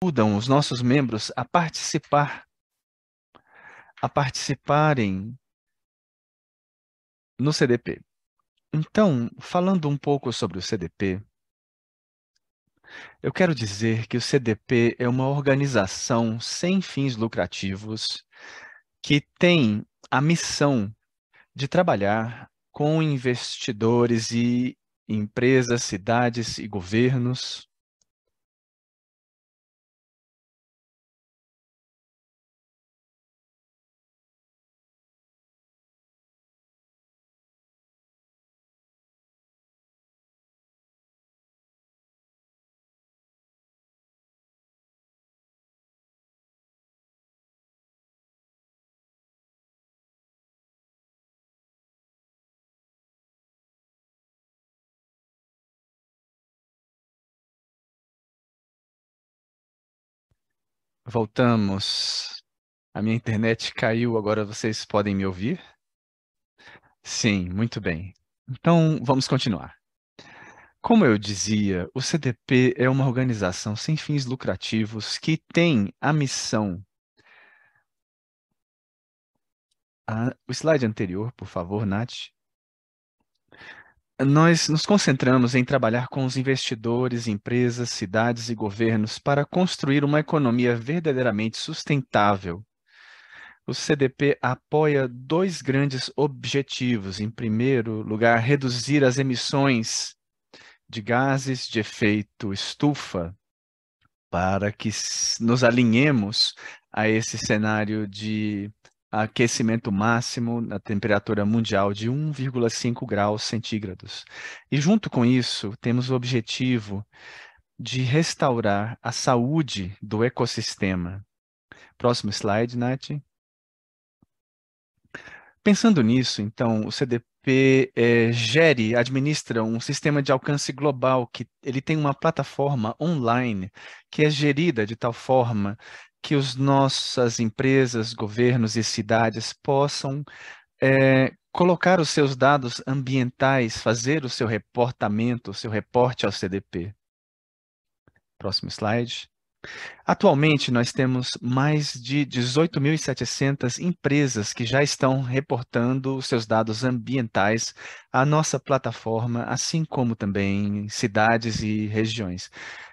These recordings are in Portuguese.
Ajudam os nossos membros a participarem no CDP. Então, falando um pouco sobre o CDP, eu quero dizer que o CDP é uma organização sem fins lucrativos que tem a missão de trabalhar com investidores e empresas, cidades e governos. Voltamos. A minha internet caiu, agora vocês podem me ouvir? Sim, muito bem. Então, vamos continuar. Como eu dizia, o CDP é uma organização sem fins lucrativos que tem a missão. O slide anterior, por favor, Nath. Nós nos concentramos em trabalhar com os investidores, empresas, cidades e governos para construir uma economia verdadeiramente sustentável. O CDP apoia dois grandes objetivos. Em primeiro lugar, reduzir as emissões de gases de efeito estufa para que nos alinhemos a esse cenário de aquecimento máximo na temperatura mundial de 1,5 graus centígrados. E junto com isso, temos o objetivo de restaurar a saúde do ecossistema. Próximo slide, Nath. Pensando nisso, então, o CDP administra um sistema de alcance global que ele tem uma plataforma online que é gerida de tal forma que as nossas empresas, governos e cidades possam colocar os seus dados ambientais, fazer o seu reportamento, o seu reporte ao CDP. Próximo slide. Atualmente, nós temos mais de 18.700 empresas que já estão reportando os seus dados ambientais à nossa plataforma, assim como também cidades e regiões.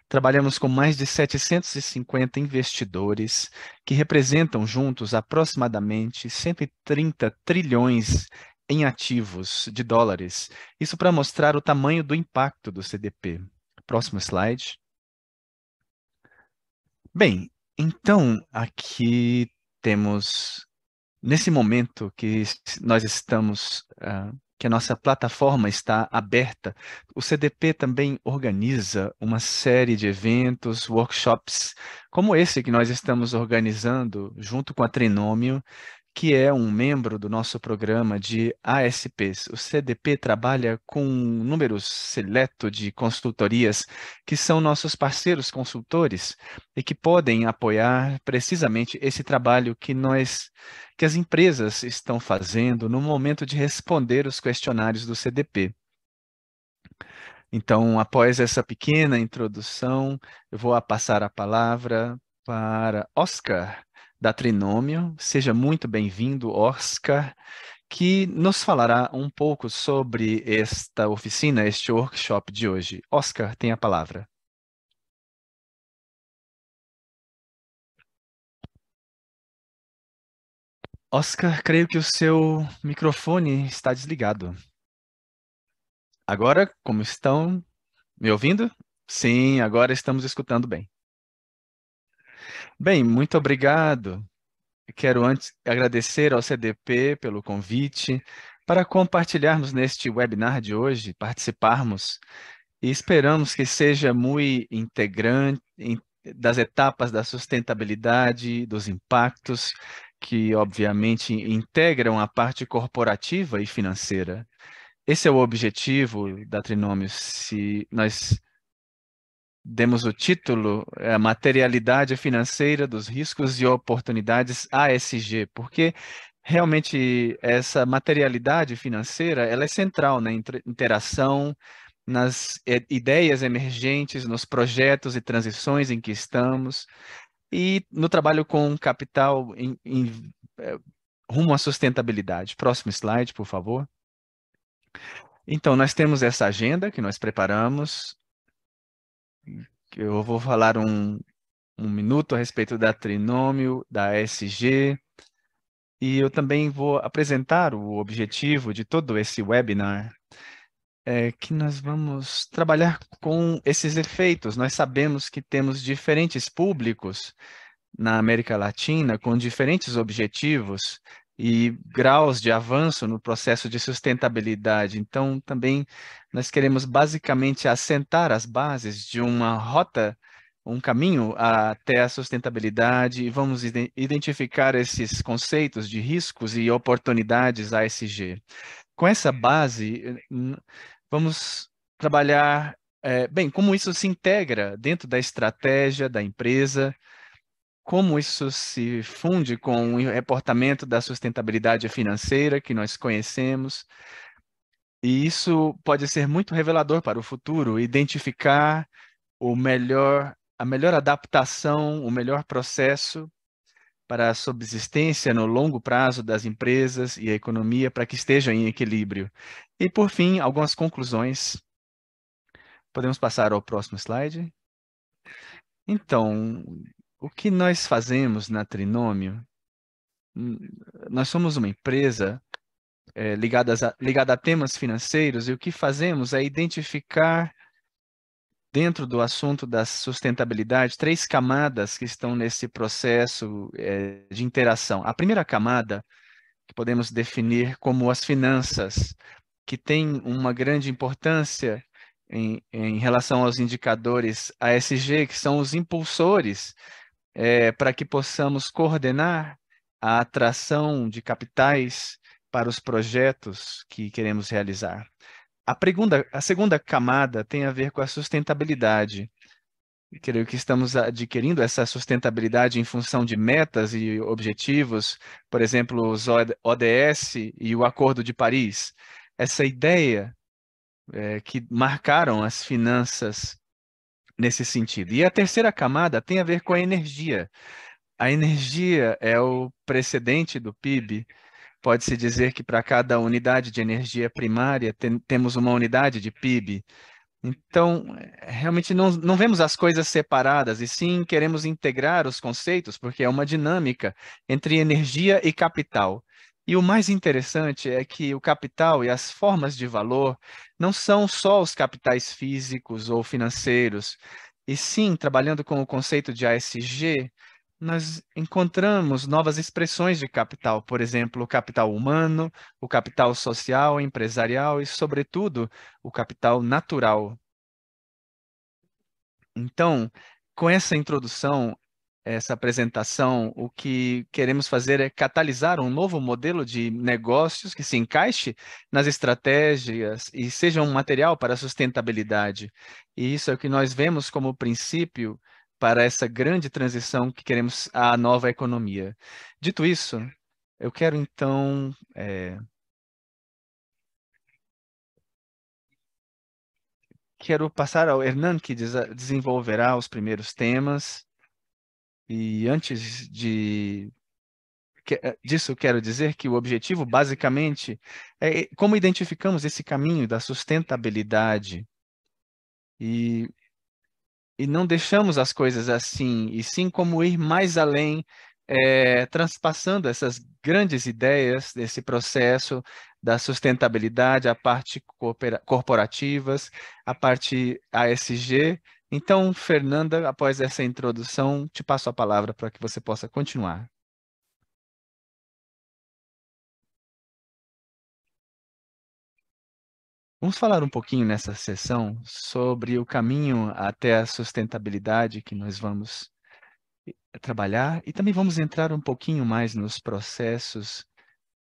Trabalhamos com mais de 750 investidores que representam juntos aproximadamente 130 trilhões em ativos de dólares. Isso para mostrar o tamanho do impacto do CDP. Próximo slide. Bem, então aqui temos, nesse momento que nós estamos, que a nossa plataforma está aberta, o CDP também organiza uma série de eventos, workshops, como esse que nós estamos organizando junto com a Trinômio, que é um membro do nosso programa de ASPs. O CDP trabalha com um número seleto de consultorias que são nossos parceiros consultores e que podem apoiar precisamente esse trabalho que as empresas estão fazendo no momento de responder os questionários do CDP. Então, após essa pequena introdução, eu vou passar a palavra para Oscar, da Trinômio. Seja muito bem-vindo, Oscar, que nos falará um pouco sobre esta oficina, este workshop de hoje. Oscar, tem a palavra. Oscar, creio que o seu microfone está desligado. Agora, como estão me ouvindo? Sim, agora estamos escutando bem. Bem, muito obrigado. Quero antes agradecer ao CDP pelo convite para compartilharmos neste webinar de hoje, participarmos e esperamos que seja muito integrante das etapas da sustentabilidade, dos impactos que obviamente integram a parte corporativa e financeira. Esse é o objetivo da Trinômio. Se nós demos o título, a materialidade financeira dos riscos e oportunidades ASG, porque realmente essa materialidade financeira ela é central na interação nas ideias emergentes, nos projetos e transições em que estamos, e no trabalho com capital rumo à sustentabilidade. Próximo slide, por favor. Então, nós temos essa agenda que nós preparamos. Eu vou falar um minuto a respeito da Trinômio, da ESG, e eu também vou apresentar o objetivo de todo esse webinar, que nós vamos trabalhar com esses efeitos. Nós sabemos que temos diferentes públicos na América Latina com diferentes objetivos e graus de avanço no processo de sustentabilidade. Então, também nós queremos basicamente assentar as bases de uma rota, um caminho até a sustentabilidade e vamos identificar esses conceitos de riscos e oportunidades ASG. Com essa base, vamos trabalhar, bem, como isso se integra dentro da estratégia da empresa, como isso se funde com o reportamento da sustentabilidade financeira que nós conhecemos. E isso pode ser muito revelador para o futuro, identificar a melhor adaptação, o melhor processo para a subsistência no longo prazo das empresas e a economia para que estejam em equilíbrio. E, por fim, algumas conclusões. Podemos passar ao próximo slide? Então, o que nós fazemos na Trinômio? Hum, Nós somos uma empresa ligada a temas financeiros e o que fazemos é identificar dentro do assunto da sustentabilidade, três camadas que estão nesse processo de interação. A primeira camada, que podemos definir como as finanças, que tem uma grande importância em relação aos indicadores ASG, que são os impulsores para que possamos coordenar a atração de capitais para os projetos que queremos realizar. A segunda camada tem a ver com a sustentabilidade. Creio que estamos adquirindo essa sustentabilidade em função de metas e objetivos, por exemplo, os ODS e o Acordo de Paris. Essa ideia que marcaram as finanças nesse sentido. E a terceira camada tem a ver com a energia. A energia é o precedente do PIB. Pode-se dizer que para cada unidade de energia primária temos uma unidade de PIB. Então, realmente não vemos as coisas separadas, e sim queremos integrar os conceitos, porque é uma dinâmica entre energia e capital. E o mais interessante é que o capital e as formas de valor não são só os capitais físicos ou financeiros, e sim, trabalhando com o conceito de ASG, nós encontramos novas expressões de capital, por exemplo, o capital humano, o capital social, empresarial e, sobretudo, o capital natural. Então, com essa introdução, essa apresentação, o que queremos fazer é catalisar um novo modelo de negócios que se encaixe nas estratégias e seja um material para a sustentabilidade. E isso é o que nós vemos como princípio para essa grande transição que queremos à nova economia. Dito isso, eu quero então quero passar ao Hernan, que desenvolverá os primeiros temas. E antes disso, quero dizer que o objetivo, basicamente, é como identificamos esse caminho da sustentabilidade e, e não deixamos as coisas assim, e sim como ir mais além, transpassando essas grandes ideias desse processo da sustentabilidade, a parte corporativas, a parte ASG. Então, Fernanda, após essa introdução, te passo a palavra para que você possa continuar. Vamos falar um pouquinho nessa sessão sobre o caminho até a sustentabilidade que nós vamos trabalhar e também vamos entrar um pouquinho mais nos processos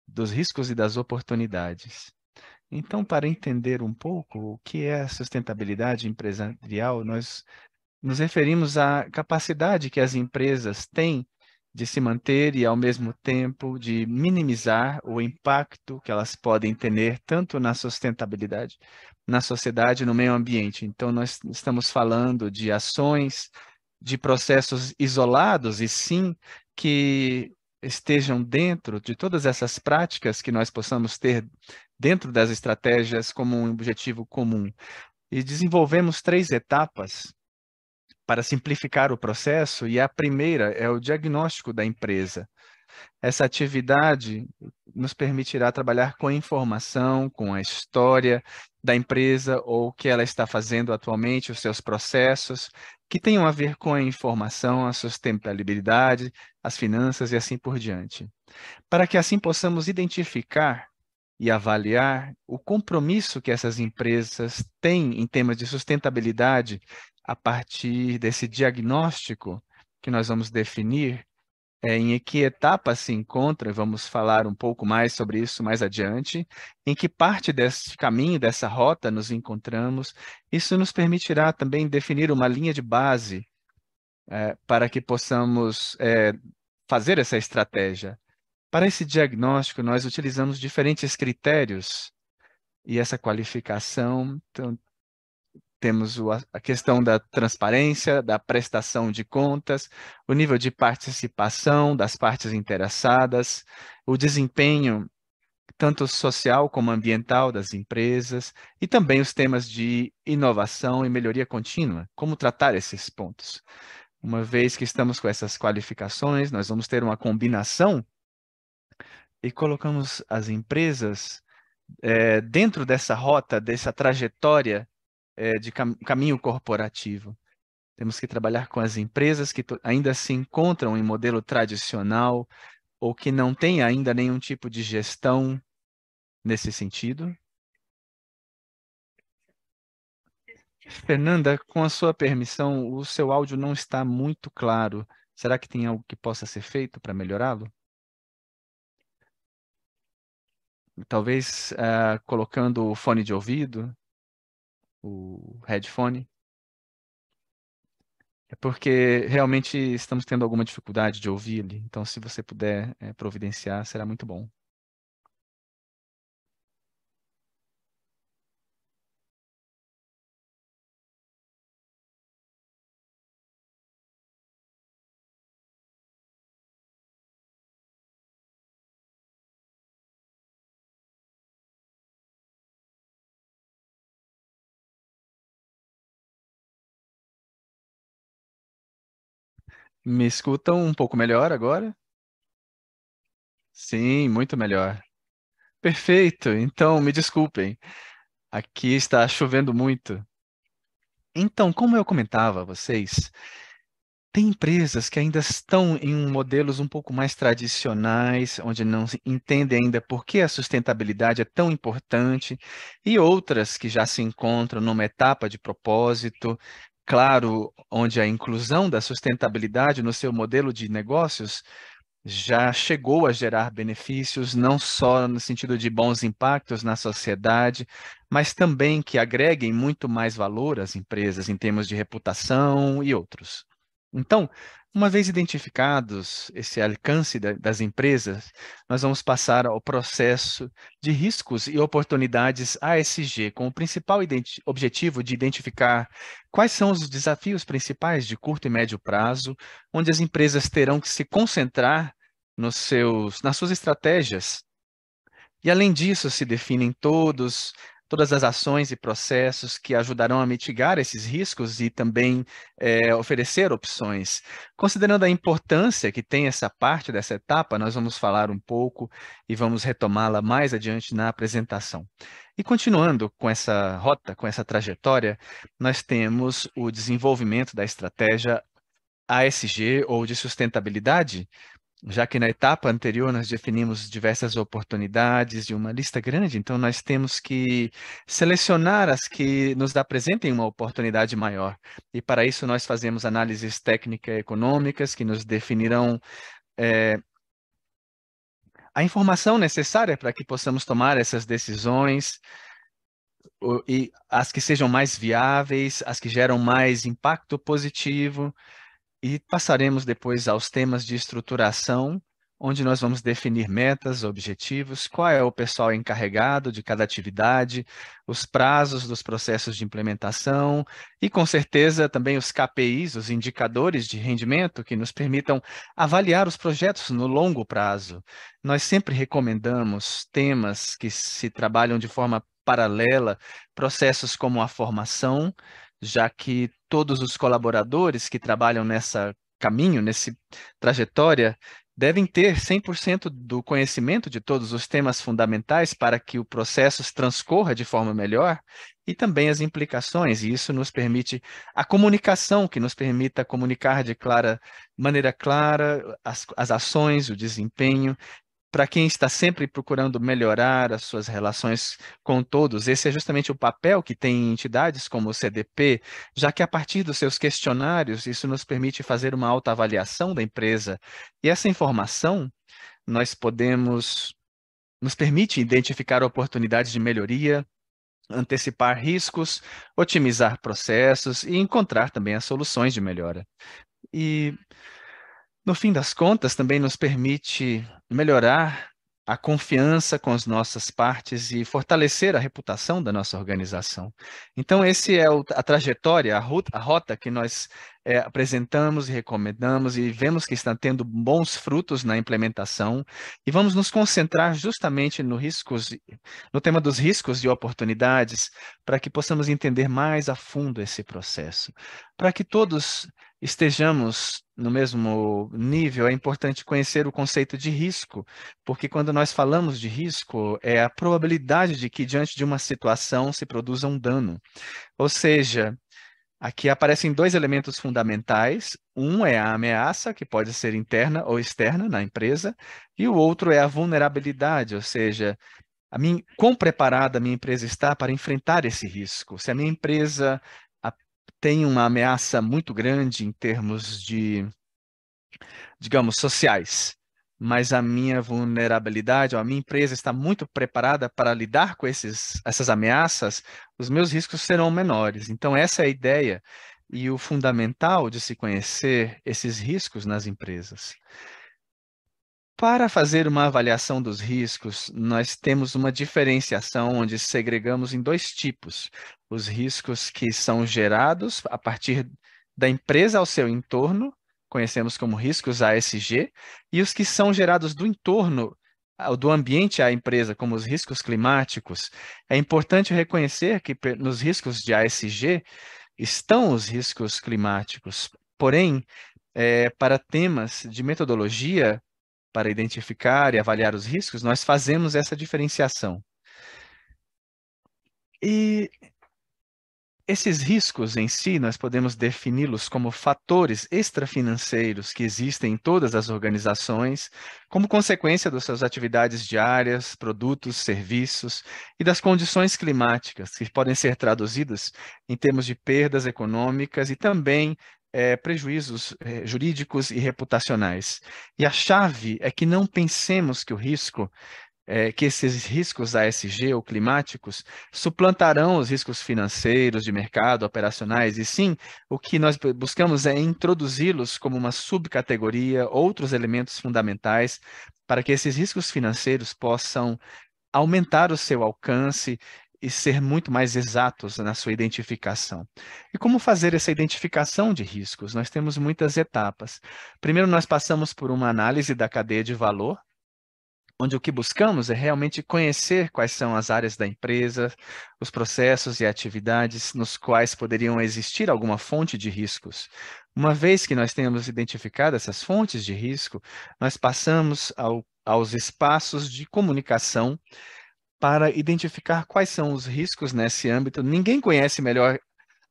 dos riscos e das oportunidades. Então, para entender um pouco o que é a sustentabilidade empresarial, nós nos referimos à capacidade que as empresas têm de se manter e, ao mesmo tempo, de minimizar o impacto que elas podem ter tanto na sustentabilidade, na sociedade e no meio ambiente. Então, nós estamos falando de ações, de processos isolados, e sim que estejam dentro de todas essas práticas que nós possamos ter dentro das estratégias como um objetivo comum. E desenvolvemos 3 etapas para simplificar o processo, e a primeira é o diagnóstico da empresa. Essa atividade nos permitirá trabalhar com a informação, com a história da empresa ou o que ela está fazendo atualmente, os seus processos, que tenham a ver com a informação, a sustentabilidade, as finanças e assim por diante. Para que assim possamos identificar e avaliar o compromisso que essas empresas têm em temas de sustentabilidade a partir desse diagnóstico que nós vamos definir, em que etapa se encontra, vamos falar um pouco mais sobre isso mais adiante, em que parte desse caminho, dessa rota nos encontramos. Isso nos permitirá também definir uma linha de base para que possamos fazer essa estratégia. Para esse diagnóstico, nós utilizamos diferentes critérios e essa qualificação. Então, temos a questão da transparência, da prestação de contas, o nível de participação das partes interessadas, o desempenho tanto social como ambiental das empresas, e também os temas de inovação e melhoria contínua, como tratar esses pontos. Uma vez que estamos com essas qualificações, nós vamos ter uma combinação e colocamos as empresas dentro dessa rota, dessa trajetória de caminho corporativo. Temos que trabalhar com as empresas que ainda se encontram em modelo tradicional ou que não têm ainda nenhum tipo de gestão nesse sentido. Fernanda, com a sua permissão, o seu áudio não está muito claro. Será que tem algo que possa ser feito para melhorá-lo? Talvez colocando o fone de ouvido, o headphone. É porque realmente estamos tendo alguma dificuldade de ouvir ele. Então, se você puder providenciar, será muito bom. Me escutam um pouco melhor agora? Sim, muito melhor. Perfeito. Então, me desculpem. Aqui está chovendo muito. Então, como eu comentava a vocês, tem empresas que ainda estão em modelos um pouco mais tradicionais, onde não se entende ainda por que a sustentabilidade é tão importante, e outras que já se encontram numa etapa de propósito, claro, onde a inclusão da sustentabilidade no seu modelo de negócios já chegou a gerar benefícios, não só no sentido de bons impactos na sociedade, mas também que agreguem muito mais valor às empresas em termos de reputação e outros. Então, uma vez identificados esse alcance das empresas, nós vamos passar ao processo de riscos e oportunidades ASG, com o principal objetivo de identificar quais são os desafios principais de curto e médio prazo, onde as empresas terão que se concentrar nas suas estratégias. E além disso, se definem todas as ações e processos que ajudarão a mitigar esses riscos e também oferecer opções. Considerando a importância que tem essa parte dessa etapa, nós vamos falar um pouco e vamos retomá-la mais adiante na apresentação. E continuando com essa rota, com essa trajetória, nós temos o desenvolvimento da estratégia ASG ou de sustentabilidade, já que na etapa anterior nós definimos diversas oportunidades de uma lista grande, então nós temos que selecionar as que nos apresentem uma oportunidade maior. E para isso nós fazemos análises técnico-econômicas que nos definirão a informação necessária para que possamos tomar essas decisões, e as que sejam mais viáveis, as que geram mais impacto positivo, E passaremos depois aos temas de estruturação, onde nós vamos definir metas, objetivos, qual é o pessoal encarregado de cada atividade, os prazos dos processos de implementação e, com certeza, também os KPIs, os indicadores de rendimento, que nos permitam avaliar os projetos no longo prazo. Nós sempre recomendamos temas que se trabalham de forma paralela, processos como a formação, já que todos os colaboradores que trabalham nessa caminho, nesse trajetória, devem ter 100% do conhecimento de todos os temas fundamentais para que o processo transcorra de forma melhor e também as implicações, e isso nos permite a comunicação, que nos permita comunicar de maneira clara as ações, o desempenho, para quem está sempre procurando melhorar as suas relações com todos. Esse é justamente o papel que tem entidades como o CDP, já que a partir dos seus questionários, isso nos permite fazer uma autoavaliação da empresa. E essa informação nos permite identificar oportunidades de melhoria, antecipar riscos, otimizar processos e encontrar também as soluções de melhora. E no fim das contas, também nos permite melhorar a confiança com as nossas partes e fortalecer a reputação da nossa organização. Então, esse é a trajetória, a rota que nós apresentamos e recomendamos e vemos que está tendo bons frutos na implementação e vamos nos concentrar justamente no tema dos riscos e oportunidades para que possamos entender mais a fundo esse processo, para que todos estejamos no mesmo nível, é importante conhecer o conceito de risco, porque quando nós falamos de risco, é a probabilidade de que diante de uma situação se produza um dano. Ou seja, aqui aparecem dois elementos fundamentais. Um é a ameaça, que pode ser interna ou externa na empresa, e o outro é a vulnerabilidade, ou seja, quão preparada a minha empresa está para enfrentar esse risco. Se a minha empresa tem uma ameaça muito grande em termos de, digamos, sociais, mas a minha vulnerabilidade, ou a minha empresa está muito preparada para lidar com essas ameaças, os meus riscos serão menores. Então, essa é a ideia e o fundamental de se conhecer esses riscos nas empresas. Para fazer uma avaliação dos riscos, nós temos uma diferenciação onde segregamos em dois tipos: os riscos que são gerados a partir da empresa ao seu entorno, conhecemos como riscos ASG, e os que são gerados do entorno, do ambiente à empresa, como os riscos climáticos. É importante reconhecer que nos riscos de ASG estão os riscos climáticos, porém, para temas de metodologia, para identificar e avaliar os riscos, nós fazemos essa diferenciação. E esses riscos em si, nós podemos defini-los como fatores extrafinanceiros que existem em todas as organizações, como consequência das suas atividades diárias, produtos, serviços e das condições climáticas, que podem ser traduzidas em termos de perdas econômicas e também prejuízos jurídicos e reputacionais. E a chave é que não pensemos que que esses riscos ASG ou climáticos suplantarão os riscos financeiros, de mercado, operacionais, e sim, o que nós buscamos é introduzi-los como uma subcategoria, outros elementos fundamentais, para que esses riscos financeiros possam aumentar o seu alcance e ser muito mais exatos na sua identificação. E como fazer essa identificação de riscos? Nós temos muitas etapas. Primeiro, nós passamos por uma análise da cadeia de valor, onde o que buscamos é realmente conhecer quais são as áreas da empresa, os processos e atividades nos quais poderiam existir alguma fonte de riscos. Uma vez que nós tenhamos identificado essas fontes de risco, nós passamos aos espaços de comunicação para identificar quais são os riscos nesse âmbito. Ninguém conhece melhor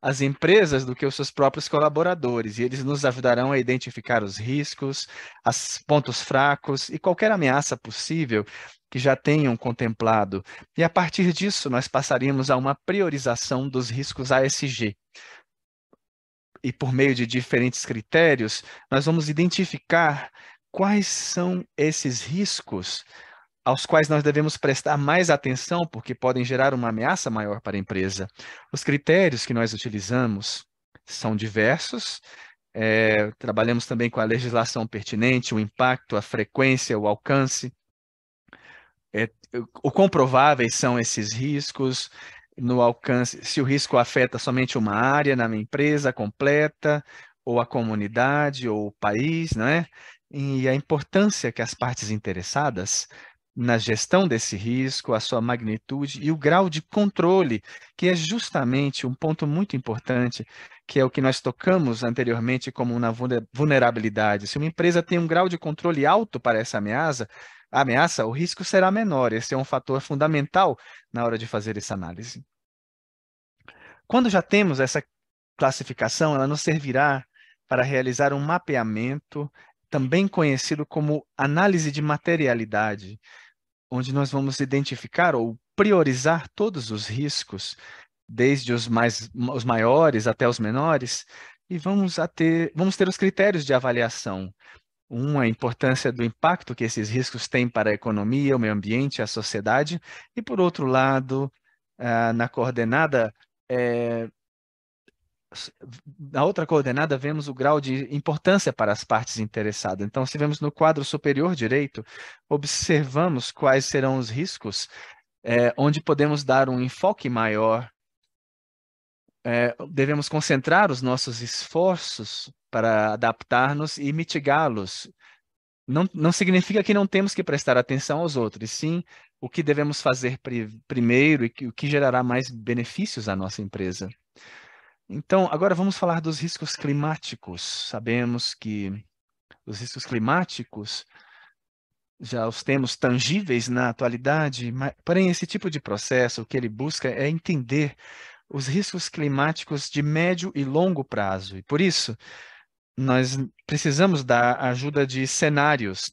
as empresas do que os seus próprios colaboradores, e eles nos ajudarão a identificar os riscos, os pontos fracos e qualquer ameaça possível que já tenham contemplado. E a partir disso, nós passaríamos a uma priorização dos riscos ASG. E por meio de diferentes critérios, nós vamos identificar quais são esses riscos aos quais nós devemos prestar mais atenção, porque podem gerar uma ameaça maior para a empresa. Os critérios que nós utilizamos são diversos, Trabalhamos também com a legislação pertinente, o impacto, a frequência, o alcance. É, o quão prováveis são esses riscos no alcance, se o risco afeta somente uma área na minha empresa completa, ou a comunidade, ou o país, né? E a importância que as partes interessadas na gestão desse risco, a sua magnitude e o grau de controle, que é justamente um ponto muito importante, que é o que nós tocamos anteriormente como uma vulnerabilidade. Se uma empresa tem um grau de controle alto para essa ameaça, o risco será menor. Esse é um fator fundamental na hora de fazer essa análise. Quando já temos essa classificação, ela nos servirá para realizar um mapeamento, também conhecido como análise de materialidade, onde nós vamos identificar ou priorizar todos os riscos, desde os maiores até os menores, e vamos ter os critérios de avaliação. A importância do impacto que esses riscos têm para a economia, o meio ambiente, a sociedade, e por outro lado, na coordenada, eh, na outra coordenada, vemos o grau de importância para as partes interessadas. Então, se vemos no quadro superior direito, observamos quais serão os riscos, onde podemos dar um enfoque maior. Devemos concentrar os nossos esforços para adaptar-nos e mitigá-los. Não significa que não temos que prestar atenção aos outros, sim o que devemos fazer primeiro e o que gerará mais benefícios à nossa empresa. Então, agora vamos falar dos riscos climáticos. Sabemos que os riscos climáticos já os temos tangíveis na atualidade, porém esse tipo de processo, o que ele busca é entender os riscos climáticos de médio e longo prazo. E por isso, nós precisamos da ajuda de cenários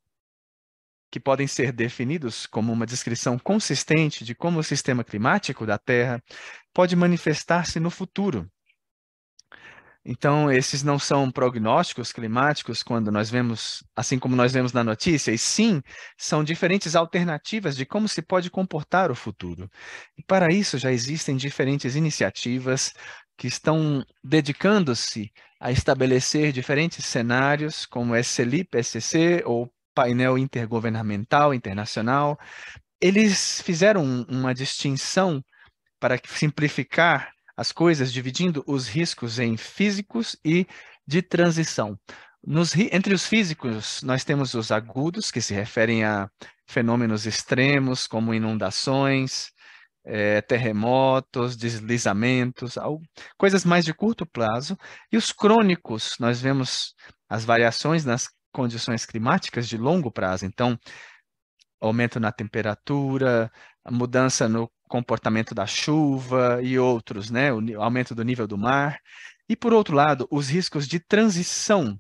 que podem ser definidos como uma descrição consistente de como o sistema climático da Terra pode manifestar-se no futuro. Então, esses não são prognósticos climáticos quando nós vemos, assim como nós vemos na notícia, e sim, são diferentes alternativas de como se pode comportar o futuro. E para isso já existem diferentes iniciativas que estão dedicando-se a estabelecer diferentes cenários, como SLIP-SCC ou Painel Intergovernamental Internacional. Eles fizeram uma distinção para simplificar as coisas, dividindo os riscos em físicos e de transição. Entre os físicos, nós temos os agudos, que se referem a fenômenos extremos, como inundações, terremotos, deslizamentos, coisas mais de curto prazo. E os crônicos, nós vemos as variações nas condições climáticas de longo prazo. Então, aumento na temperatura, a mudança no comportamento da chuva e outros, né? O aumento do nível do mar. E, por outro lado, os riscos de transição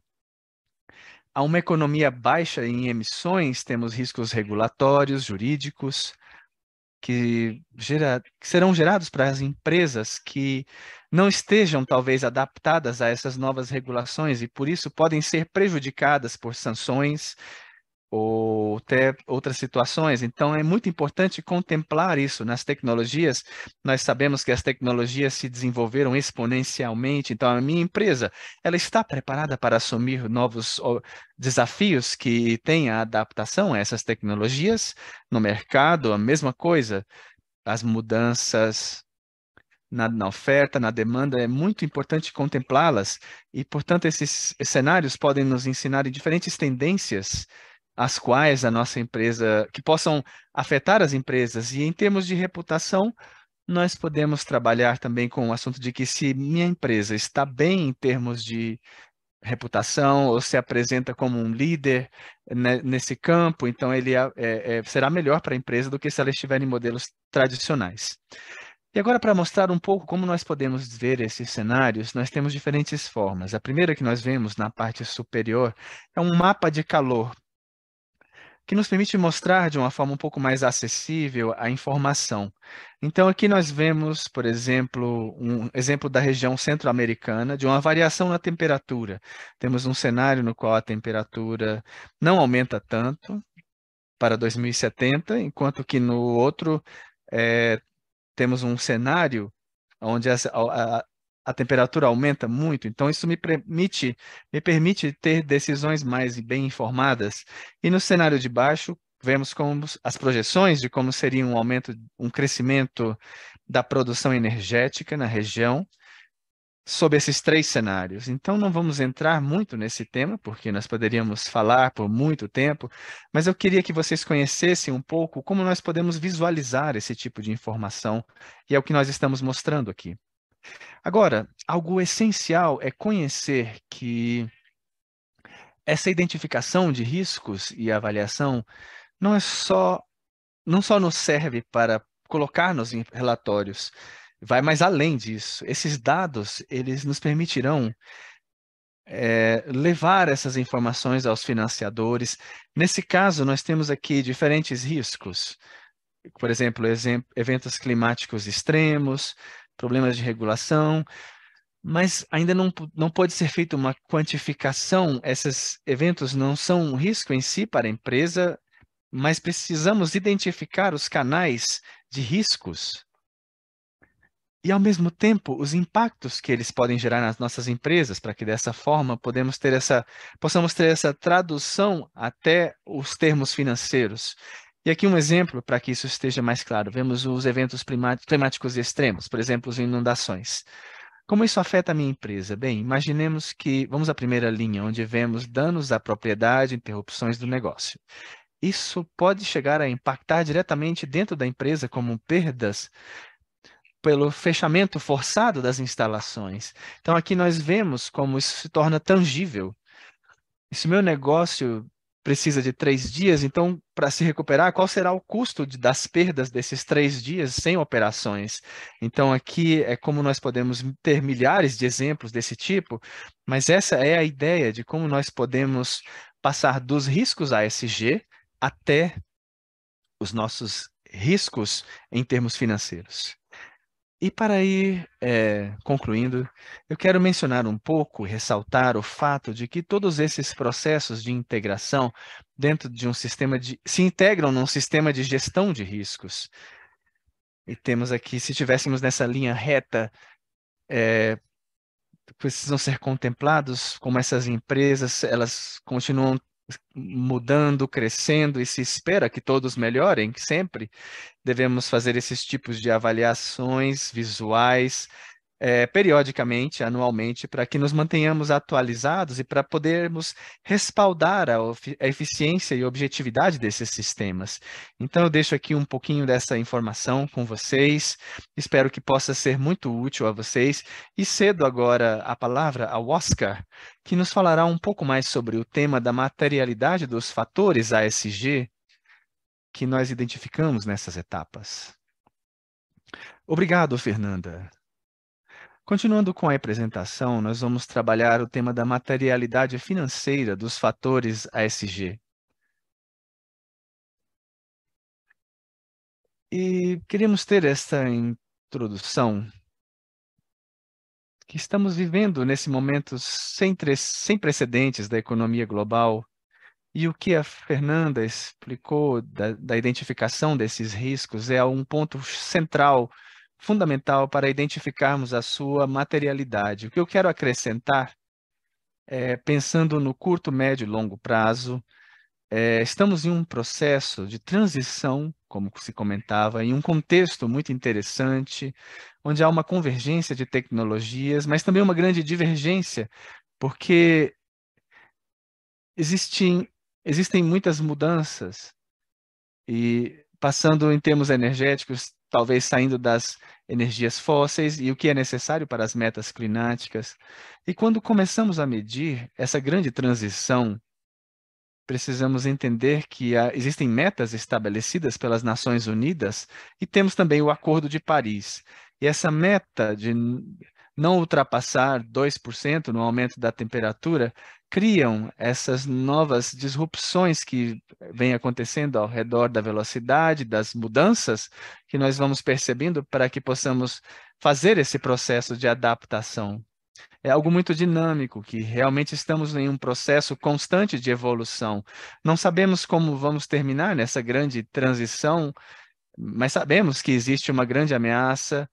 a uma economia baixa em emissões, temos riscos regulatórios, jurídicos, que serão gerados para as empresas que não estejam, talvez, adaptadas a essas novas regulações e, por isso, podem ser prejudicadas por sanções ou até outras situações. Então, é muito importante contemplar isso nas tecnologias. Nós sabemos que as tecnologias se desenvolveram exponencialmente, então a minha empresa, ela está preparada para assumir novos desafios que têm a adaptação a essas tecnologias no mercado, a mesma coisa, as mudanças na oferta, na demanda, é muito importante contemplá-las e, portanto, esses cenários podem nos ensinar em diferentes tendências as quais a nossa empresa, que possam afetar as empresas. E em termos de reputação, nós podemos trabalhar também com o assunto de que se minha empresa está bem em termos de reputação ou se apresenta como um líder nesse campo, então ele será melhor para a empresa do que se ela estiver em modelos tradicionais. E agora, para mostrar um pouco como nós podemos ver esses cenários, nós temos diferentes formas. A primeira que nós vemos na parte superior é um mapa de calor, que nos permite mostrar de uma forma um pouco mais acessível a informação. Então, aqui nós vemos, por exemplo, um exemplo da região centro-americana, de uma variação na temperatura. Temos um cenário no qual a temperatura não aumenta tanto para 2070, enquanto que no outro temos um cenário onde a temperatura aumenta muito, então isso me permite ter decisões mais bem informadas. E no cenário de baixo, vemos como as projeções de como seria um aumento, um crescimento da produção energética na região, sob esses três cenários. Então, não vamos entrar muito nesse tema, porque nós poderíamos falar por muito tempo, mas eu queria que vocês conhecessem um pouco como nós podemos visualizar esse tipo de informação, e é o que nós estamos mostrando aqui. Agora, algo essencial é conhecer que essa identificação de riscos e avaliação não é só, não só nos serve para colocar-nos em relatórios, vai mais além disso. Esses dados, eles nos permitirão levar essas informações aos financiadores. Nesse caso, nós temos aqui diferentes riscos. Por exemplo, eventos climáticos extremos, problemas de regulação, mas ainda não pode ser feita uma quantificação. Esses eventos não são um risco em si para a empresa, mas precisamos identificar os canais de riscos e, ao mesmo tempo, os impactos que eles podem gerar nas nossas empresas, para que dessa forma possamos ter essa tradução até os termos financeiros. E aqui um exemplo para que isso esteja mais claro. Vemos os eventos climáticos extremos, por exemplo, as inundações. Como isso afeta a minha empresa? Bem, imaginemos que vamos à primeira linha, onde vemos danos à propriedade, interrupções do negócio. Isso pode chegar a impactar diretamente dentro da empresa, como perdas pelo fechamento forçado das instalações. Então, aqui nós vemos como isso se torna tangível. E se o meu negócio precisa de 3 dias, então, para se recuperar, qual será o custo das perdas desses 3 dias sem operações? Então, aqui é como nós podemos ter milhares de exemplos desse tipo, mas essa é a ideia de como nós podemos passar dos riscos ASG até os nossos riscos em termos financeiros. E para ir concluindo, eu quero mencionar um pouco, ressaltar o fato de que todos esses processos de integração dentro de um sistema se integram num sistema de gestão de riscos. E temos aqui, se estivéssemos nessa linha reta, precisam ser contemplados como essas empresas, elas continuam mudando, crescendo e se espera que todos melhorem sempre. Devemos fazer esses tipos de avaliações visuais periodicamente, anualmente, para que nos mantenhamos atualizados e para podermos respaldar a eficiência e objetividade desses sistemas. Então, eu deixo aqui um pouquinho dessa informação com vocês. Espero que possa ser muito útil a vocês. E cedo agora a palavra ao Oscar, que nos falará um pouco mais sobre o tema da materialidade dos fatores ASG que nós identificamos nessas etapas. Obrigado, Fernanda. Continuando com a apresentação, nós vamos trabalhar o tema da materialidade financeira dos fatores ASG. E queríamos ter esta introdução que estamos vivendo nesse momento sem precedentes da economia global, e o que a Fernanda explicou da identificação desses riscos é um ponto central, fundamental para identificarmos a sua materialidade. O que eu quero acrescentar pensando no curto, médio e longo prazo, estamos em um processo de transição, como se comentava, em um contexto muito interessante, onde há uma convergência de tecnologias, mas também uma grande divergência, porque existem, existem muitas mudanças e passando em termos energéticos, talvez saindo das energias fósseis e o que é necessário para as metas climáticas. E quando começamos a medir essa grande transição, precisamos entender que existem metas estabelecidas pelas Nações Unidas e temos também o Acordo de Paris. E essa meta de não ultrapassar 2% no aumento da temperatura criam essas novas disrupções que vêm acontecendo ao redor da velocidade, das mudanças que nós vamos percebendo para que possamos fazer esse processo de adaptação. É algo muito dinâmico, que realmente estamos em um processo constante de evolução. Não sabemos como vamos terminar nessa grande transição, mas sabemos que existe uma grande ameaça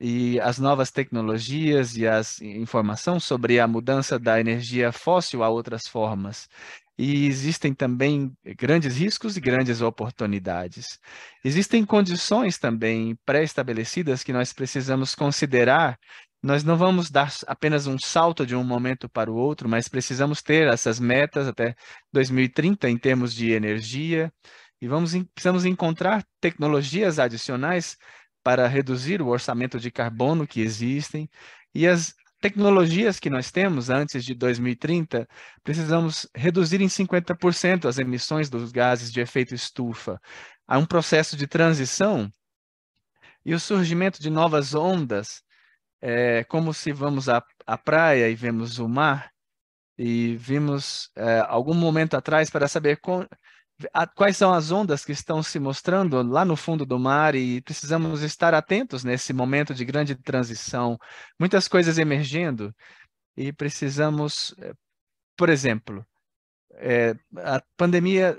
e as novas tecnologias e a informação sobre a mudança da energia fóssil a outras formas. E existem também grandes riscos e grandes oportunidades. Existem condições também pré-estabelecidas que nós precisamos considerar. Nós não vamos dar apenas um salto de um momento para o outro, mas precisamos ter essas metas até 2030 em termos de energia, e precisamos encontrar tecnologias adicionais para reduzir o orçamento de carbono que existem, e as tecnologias que nós temos antes de 2030, precisamos reduzir em 50% as emissões dos gases de efeito estufa. Há um processo de transição e o surgimento de novas ondas, como se vamos à praia e vemos o mar, e vimos algum momento atrás para saber quais são as ondas que estão se mostrando lá no fundo do mar, e precisamos estar atentos nesse momento de grande transição, muitas coisas emergendo, e precisamos, por exemplo, a pandemia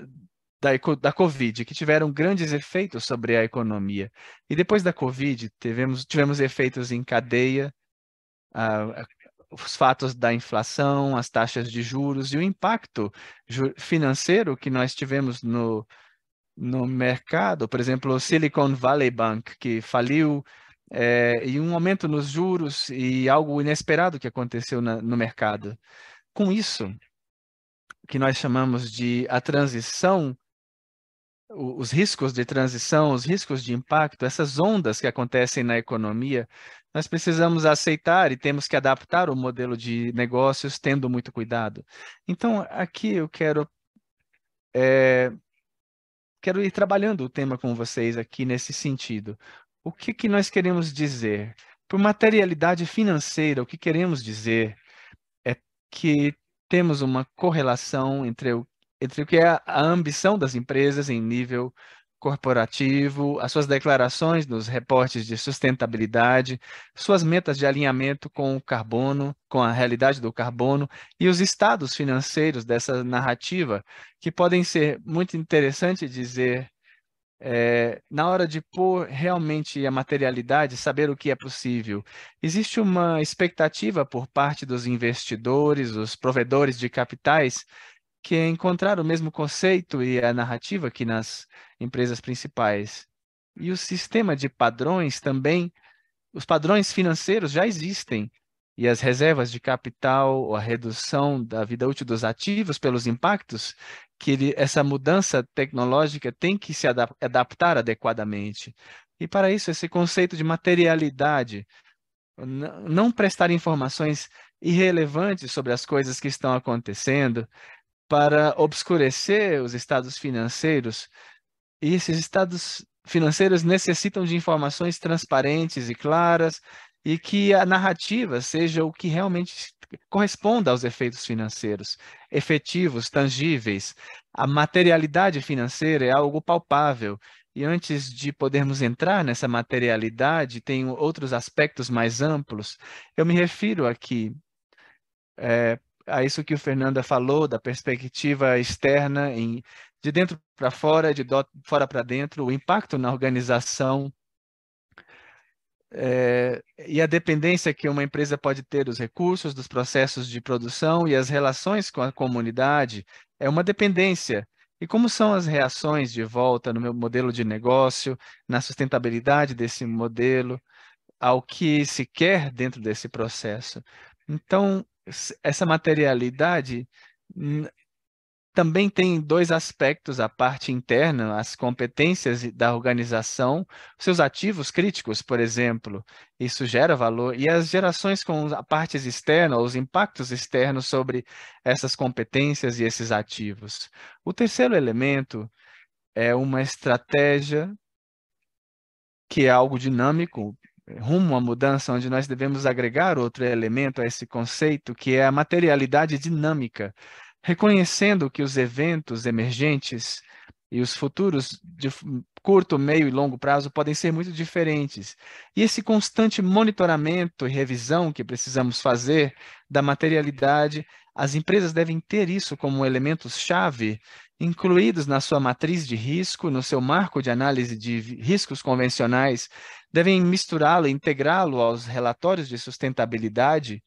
da Covid, que tiveram grandes efeitos sobre a economia. E depois da Covid, tivemos efeitos em cadeia, ah, os fatos da inflação, as taxas de juros e o impacto financeiro que nós tivemos no mercado. Por exemplo, o Silicon Valley Bank, que faliu, e um aumento nos juros e algo inesperado que aconteceu no mercado. Com isso, que nós chamamos de a transição, os riscos de transição, os riscos de impacto, essas ondas que acontecem na economia, nós precisamos aceitar e temos que adaptar o modelo de negócios tendo muito cuidado. Então, aqui eu quero ir trabalhando o tema com vocês aqui nesse sentido. O que nós queremos dizer? Por materialidade financeira, o que queremos dizer é que temos uma correlação entre o que é a ambição das empresas em nível corporativo, as suas declarações nos reportes de sustentabilidade, suas metas de alinhamento com o carbono, com a realidade do carbono, e os estados financeiros dessa narrativa, que podem ser muito interessante dizer, na hora de pôr realmente a materialidade, saber o que é possível. Existe uma expectativa por parte dos investidores, os provedores de capitais, que é encontrar o mesmo conceito e a narrativa que nas empresas principais. E o sistema de padrões também, os padrões financeiros já existem, e as reservas de capital, ou a redução da vida útil dos ativos pelos impactos, essa mudança tecnológica tem que se adaptar adequadamente. E para isso, esse conceito de materialidade, não prestar informações irrelevantes sobre as coisas que estão acontecendo, para obscurecer os estados financeiros, e esses estados financeiros necessitam de informações transparentes e claras, e que a narrativa seja o que realmente corresponda aos efeitos financeiros, efetivos, tangíveis. A materialidade financeira é algo palpável, e antes de podermos entrar nessa materialidade, tem outros aspectos mais amplos. Eu me refiro aqui a isso que o Fernanda falou, da perspectiva externa, de dentro para fora, de fora para dentro, o impacto na organização, e a dependência que uma empresa pode ter dos recursos, dos processos de produção e as relações com a comunidade, é uma dependência. E como são as reações de volta no meu modelo de negócio, na sustentabilidade desse modelo, ao que se quer dentro desse processo. Então, essa materialidade também tem dois aspectos: a parte interna, as competências da organização, seus ativos críticos, por exemplo, isso gera valor, e as gerações com a parte externa, os impactos externos sobre essas competências e esses ativos. O terceiro elemento é uma estratégia que é algo dinâmico, rumo à mudança, onde nós devemos agregar outro elemento a esse conceito, que é a materialidade dinâmica, reconhecendo que os eventos emergentes e os futuros de curto, meio e longo prazo podem ser muito diferentes. E esse constante monitoramento e revisão que precisamos fazer da materialidade as empresas devem ter isso como elementos-chave incluídos na sua matriz de risco, no seu marco de análise de riscos convencionais, devem misturá-lo, integrá-lo aos relatórios de sustentabilidade,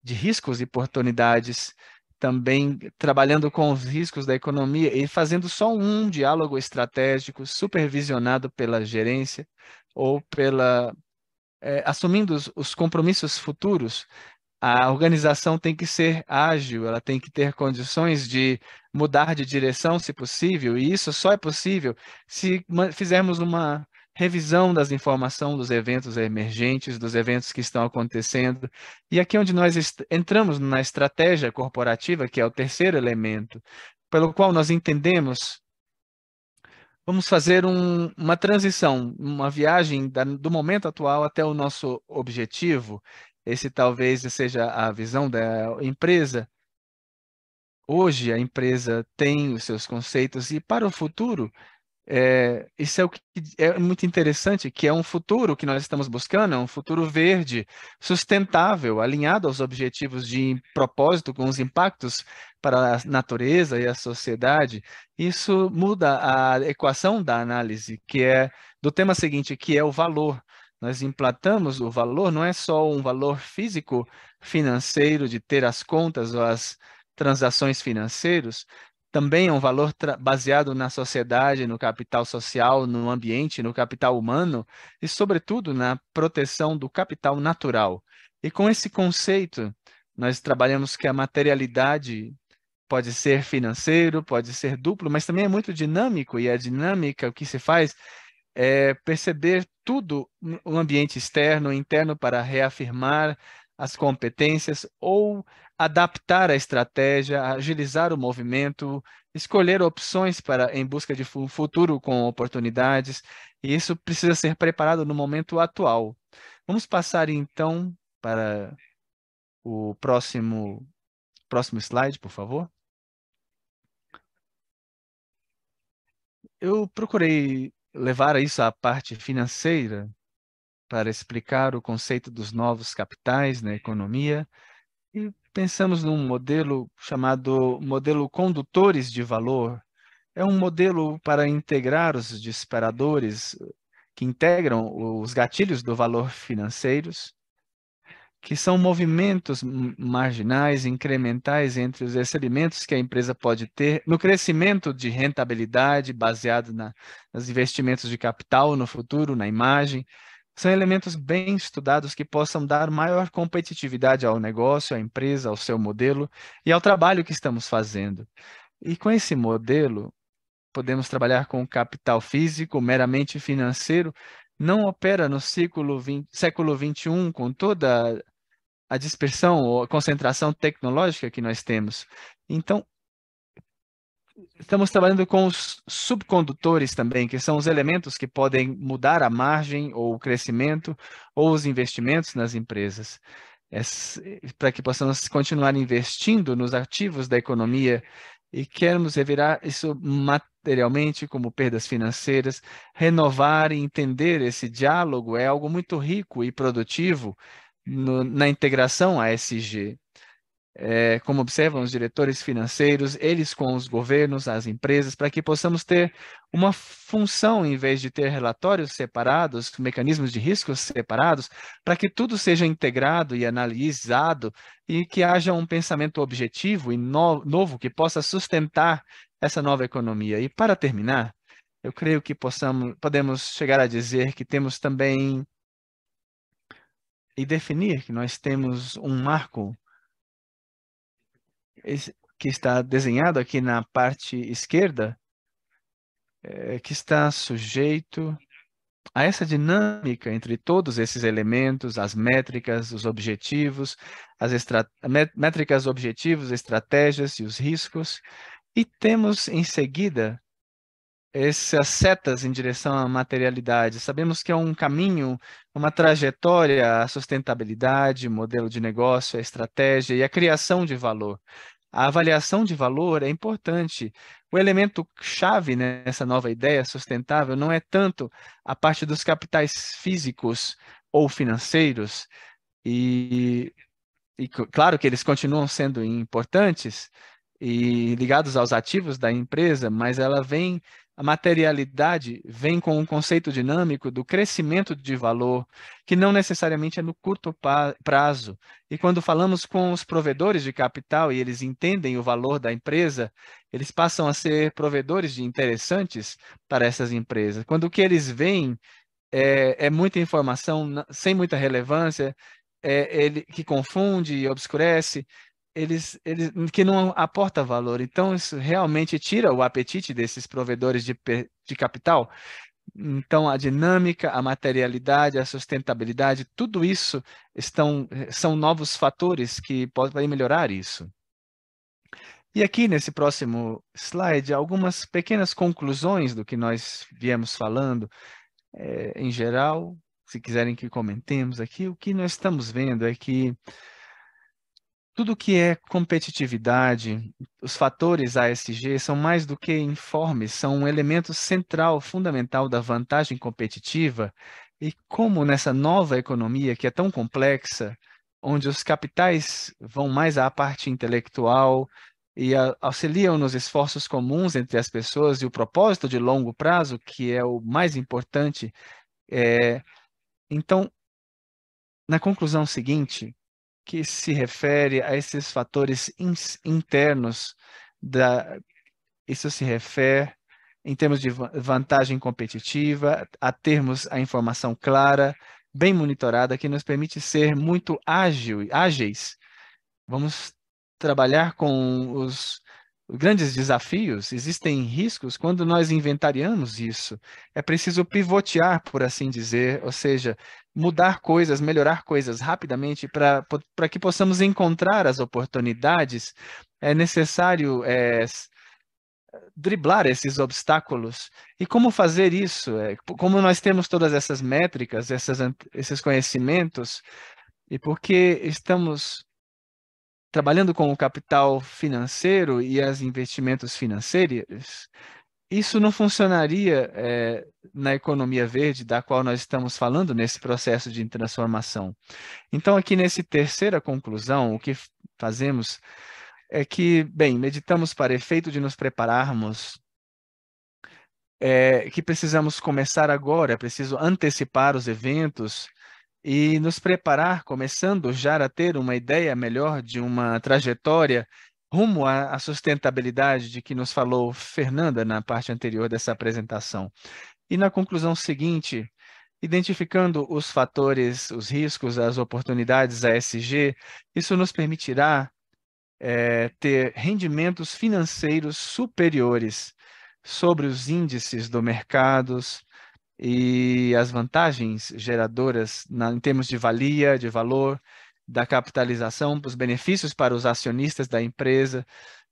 de riscos e oportunidades, também trabalhando com os riscos da economia e fazendo só um diálogo estratégico supervisionado pela gerência ou assumindo os compromissos futuros. A organização tem que ser ágil, ela tem que ter condições de mudar de direção, se possível, e isso só é possível se fizermos uma revisão das informações dos eventos emergentes, dos eventos que estão acontecendo. E aqui é onde nós entramos na estratégia corporativa, que é o terceiro elemento, pelo qual nós entendemos. Vamos fazer uma transição, uma viagem do momento atual até o nosso objetivo. Esse talvez seja a visão da empresa. Hoje, a empresa tem os seus conceitos e para o futuro, isso é o que é muito interessante, que é um futuro que nós estamos buscando, é um futuro verde, sustentável, alinhado aos objetivos de propósito, com os impactos para a natureza e a sociedade. Isso muda a equação da análise, que é do tema seguinte, que é o valor. Nós implantamos o valor, não é só um valor físico, financeiro, de ter as contas ou as transações financeiras, também é um valor baseado na sociedade, no capital social, no ambiente, no capital humano e, sobretudo, na proteção do capital natural. E com esse conceito, nós trabalhamos que a materialidade pode ser financeiro, pode ser duplo, mas também é muito dinâmico, e a dinâmica, o que se faz é perceber tudo no ambiente externo e interno para reafirmar as competências ou adaptar a estratégia, agilizar o movimento, escolher opções para em busca de um futuro com oportunidades, e isso precisa ser preparado no momento atual. Vamos passar então para o próximo slide, por favor. Eu procurei levar isso à parte financeira para explicar o conceito dos novos capitais na economia e pensamos num modelo chamado modelo condutores de valor. É um modelo para integrar os disparadores que integram os gatilhos do valor financeiros, que são movimentos marginais, incrementais entre os recebimentos que a empresa pode ter no crescimento de rentabilidade baseado nos investimentos de capital no futuro, na imagem. São elementos bem estudados que possam dar maior competitividade ao negócio, à empresa, ao seu modelo e ao trabalho que estamos fazendo. E com esse modelo, podemos trabalhar com capital físico, meramente financeiro, não opera no século XXI com toda a dispersão ou a concentração tecnológica que nós temos. Então, estamos trabalhando com os subcondutores também, que são os elementos que podem mudar a margem ou o crescimento ou os investimentos nas empresas. Para que possamos continuar investindo nos ativos da economia e queremos revirar isso materialmente como perdas financeiras, renovar e entender esse diálogo é algo muito rico e produtivo na integração a ESG. Como observam os diretores financeiros, eles com os governos, as empresas, para que possamos ter uma função, em vez de ter relatórios separados, mecanismos de riscos separados, para que tudo seja integrado e analisado e que haja um pensamento objetivo e novo que possa sustentar essa nova economia. E para terminar, eu creio que podemos chegar a dizer que temos também e definir que nós temos um marco que está desenhado aqui na parte esquerda, que está sujeito a essa dinâmica entre todos esses elementos, as métricas, os objetivos, métricas, objetivos, estratégias e os riscos. E temos em seguida essas setas em direção à materialidade. Sabemos que é um caminho, uma trajetória, a sustentabilidade, modelo de negócio, a estratégia e a criação de valor. A avaliação de valor é importante. O elemento chave nessa nova ideia sustentável não é tanto a parte dos capitais físicos ou financeiros, e claro que eles continuam sendo importantes e ligados aos ativos da empresa, mas a materialidade vem com um conceito dinâmico do crescimento de valor, que não necessariamente é no curto prazo. E quando falamos com os provedores de capital e eles entendem o valor da empresa, eles passam a ser provedores de interessantes para essas empresas. Quando o que eles veem é muita informação sem muita relevância, que confunde e obscurece, que não aporta valor. Então, isso realmente tira o apetite desses provedores de capital. Então, a dinâmica, a materialidade, a sustentabilidade, tudo isso são novos fatores que podem melhorar isso. E aqui nesse próximo slide, algumas pequenas conclusões do que nós viemos falando. Em geral, se quiserem que comentemos aqui, o que nós estamos vendo é que tudo que é competitividade, os fatores ASG são mais do que informes, são um elemento central, fundamental da vantagem competitiva. E como nessa nova economia que é tão complexa, onde os capitais vão mais à parte intelectual e auxiliam nos esforços comuns entre as pessoas e o propósito de longo prazo, que é o mais importante, é, então, na conclusão seguinte, que se refere a esses fatores internos, isso se refere, em termos de vantagem competitiva, a termos a informação clara, bem monitorada, que nos permite ser muito ágeis. Vamos trabalhar com os grandes desafios, existem riscos quando nós inventariamos isso. É preciso pivotear, por assim dizer, ou seja, mudar coisas, melhorar coisas rapidamente para que possamos encontrar as oportunidades. É necessário driblar esses obstáculos. E como fazer isso? Como nós temos todas essas métricas, esses conhecimentos, e porque estamos trabalhando com o capital financeiro e os investimentos financeiros, isso não funcionaria na economia verde, da qual nós estamos falando nesse processo de transformação. Então, aqui nessa terceira conclusão, o que fazemos é que, bem, meditamos para efeito de nos prepararmos, que precisamos começar agora, é preciso antecipar os eventos, e nos preparar, começando já a ter uma ideia melhor de uma trajetória rumo à sustentabilidade de que nos falou Fernanda na parte anterior dessa apresentação. E na conclusão seguinte, identificando os fatores, os riscos, as oportunidades ASG, isso nos permitirá ter rendimentos financeiros superiores sobre os índices do mercado, e as vantagens geradoras em termos de valia, de valor, da capitalização, os benefícios para os acionistas da empresa,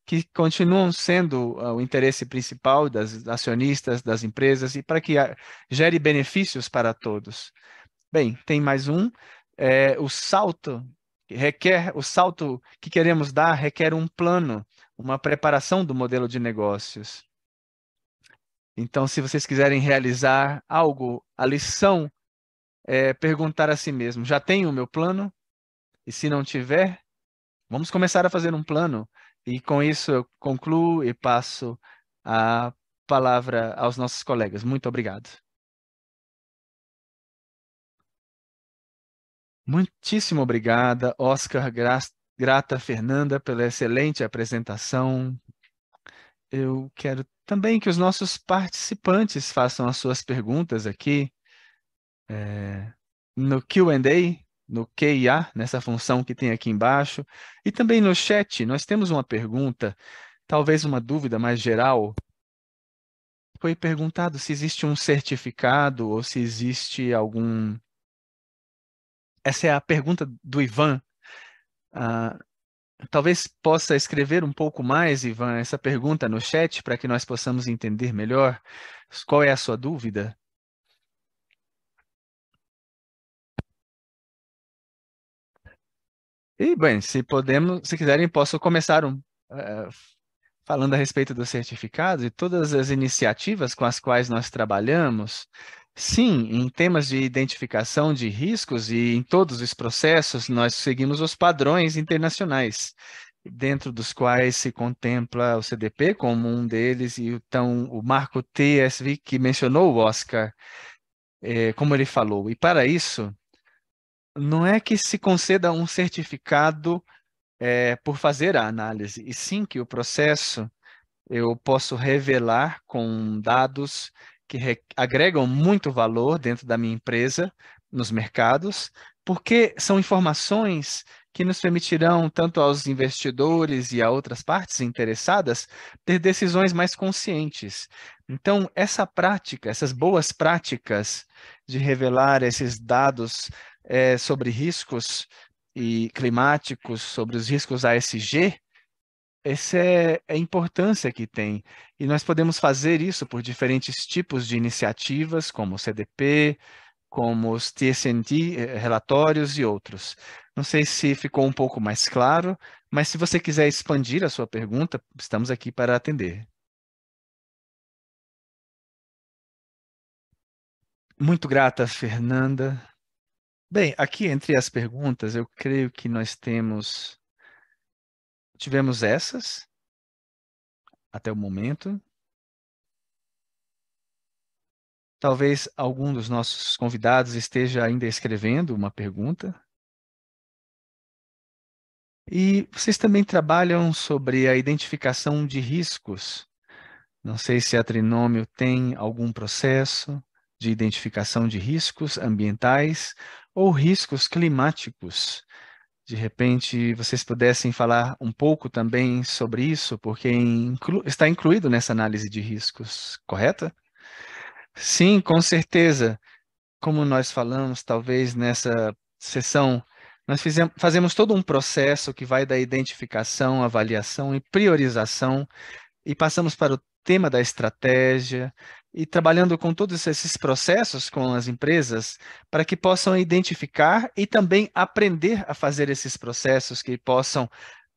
que continuam sendo o interesse principal das acionistas das empresas e para que gere benefícios para todos. Bem, tem mais um, o salto que queremos dar requer um plano, uma preparação do modelo de negócios. Então, se vocês quiserem realizar algo, a lição é perguntar a si mesmo: já tenho o meu plano? E se não tiver, vamos começar a fazer um plano. E com isso eu concluo e passo a palavra aos nossos colegas. Muito obrigado. Muitíssimo obrigada, Oscar, grata Fernanda, pela excelente apresentação. Eu quero também que os nossos participantes façam as suas perguntas aqui. No Q&A, no QIA, nessa função que tem aqui embaixo, e também no chat, nós temos uma pergunta, talvez uma dúvida mais geral. Foi perguntado se existe um certificado ou se existe algum... Essa é a pergunta do Ivan. Ah, talvez possa escrever um pouco mais, Ivan, essa pergunta no chat para que nós possamos entender melhor qual é a sua dúvida. E, bem, se quiserem, posso começar falando a respeito dos certificados e todas as iniciativas com as quais nós trabalhamos. Sim, em temas de identificação de riscos e em todos os processos, nós seguimos os padrões internacionais, dentro dos quais se contempla o CDP como um deles, e então o marco TSV que mencionou o Oscar, como ele falou. E para isso, não é que se conceda um certificado, por fazer a análise, e sim que o processo eu posso revelar com dados que agregam muito valor dentro da minha empresa, nos mercados, porque são informações que nos permitirão, tanto aos investidores e a outras partes interessadas, ter decisões mais conscientes. Então, essa prática, essas boas práticas de revelar esses dados sobre riscos e climáticos, sobre os riscos ASG, essa é a importância que tem. E nós podemos fazer isso por diferentes tipos de iniciativas, como o CDP, como os TSND, relatórios e outros. Não sei se ficou um pouco mais claro, mas se você quiser expandir a sua pergunta, estamos aqui para atender. Muito grata, Fernanda. Bem, aqui entre as perguntas, eu creio que nós tivemos essas até o momento. Talvez algum dos nossos convidados esteja ainda escrevendo uma pergunta. E vocês também trabalham sobre a identificação de riscos. Não sei se a Trinômio tem algum processo de identificação de riscos ambientais ou riscos climáticos. De repente, vocês pudessem falar um pouco também sobre isso, porque está incluído nessa análise de riscos, correta? Sim, com certeza. Como nós falamos, talvez nessa sessão, nós fazemos todo um processo que vai da identificação, avaliação e priorização, e passamos para o tema da estratégia, e trabalhando com todos esses processos com as empresas, para que possam identificar e também aprender a fazer esses processos que possam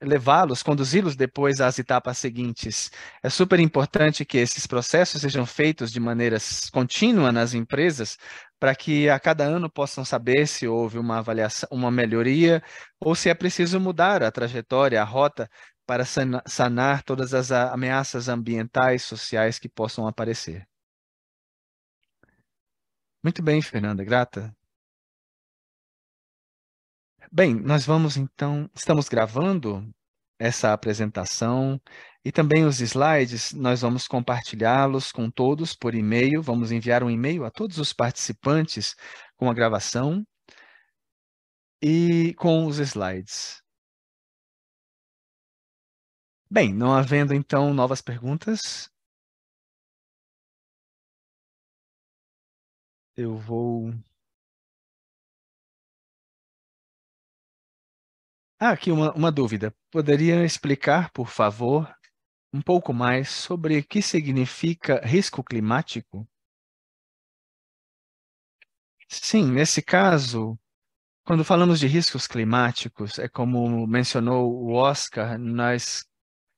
levá-los, conduzi-los depois às etapas seguintes. É super importante que esses processos sejam feitos de maneira contínua nas empresas, para que a cada ano possam saber se houve uma avaliação, uma melhoria, ou se é preciso mudar a trajetória, a rota, para sanar todas as ameaças ambientais, sociais que possam aparecer. Muito bem, Fernanda, grata. Bem, nós vamos então, estamos gravando essa apresentação e também os slides, nós vamos compartilhá-los com todos por e-mail, vamos enviar um e-mail a todos os participantes com a gravação e com os slides. Bem, não havendo então novas perguntas, eu vou. Ah, aqui uma dúvida. Poderia explicar, por favor, um pouco mais sobre o que significa risco climático? Sim, nesse caso, quando falamos de riscos climáticos, é como mencionou o Oscar, nós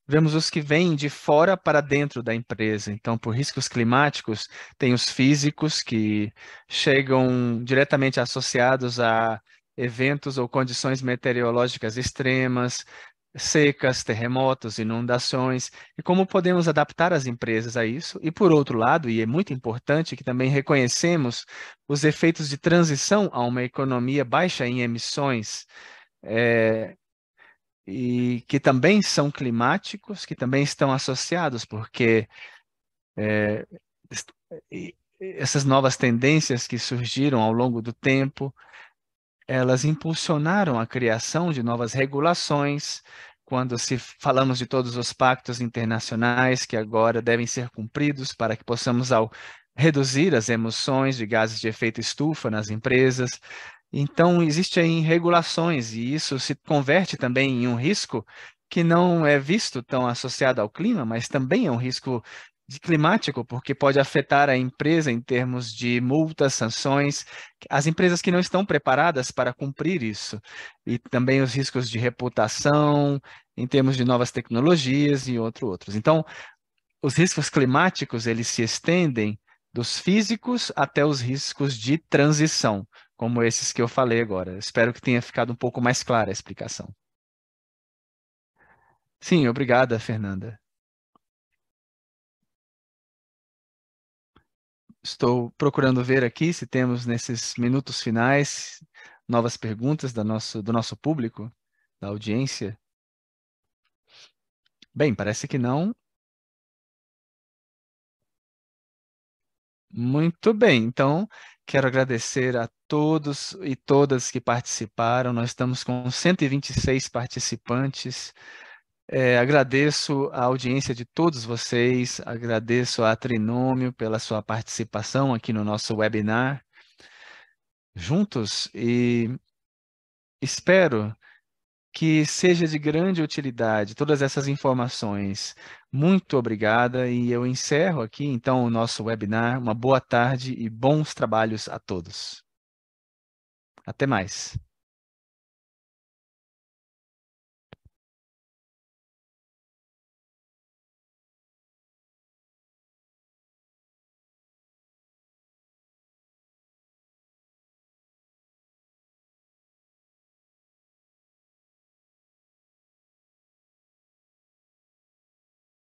vemos os que vêm de fora para dentro da empresa. Então, por riscos climáticos, tem os físicos que chegam diretamente associados a eventos ou condições meteorológicas extremas, secas, terremotos, inundações, e como podemos adaptar as empresas a isso. E por outro lado, e é muito importante que também reconhecemos os efeitos de transição a uma economia baixa em emissões, é, e que também são climáticos, que também estão associados, porque é, est- essas novas tendências que surgiram ao longo do tempo, elas impulsionaram a criação de novas regulações, quando se falamos de todos os pactos internacionais que agora devem ser cumpridos para que possamos reduzir as emissões de gases de efeito estufa nas empresas. Então, existem regulações e isso se converte também em um risco que não é visto tão associado ao clima, mas também é um risco climático, porque pode afetar a empresa em termos de multas, sanções, as empresas que não estão preparadas para cumprir isso, e também os riscos de reputação, em termos de novas tecnologias e outros. Então, os riscos climáticos, eles se estendem dos físicos até os riscos de transição, como esses que eu falei agora. Espero que tenha ficado um pouco mais clara a explicação. Sim, obrigada, Fernanda. Estou procurando ver aqui se temos nesses minutos finais novas perguntas do nosso público, da audiência. Bem, parece que não. Muito bem, então quero agradecer a todos e todas que participaram. Nós estamos com 126 participantes. Agradeço a audiência de todos vocês, agradeço a Trinômio pela sua participação aqui no nosso webinar juntos e espero que seja de grande utilidade todas essas informações. Muito obrigada e eu encerro aqui então o nosso webinar. Uma boa tarde e bons trabalhos a todos. Até mais.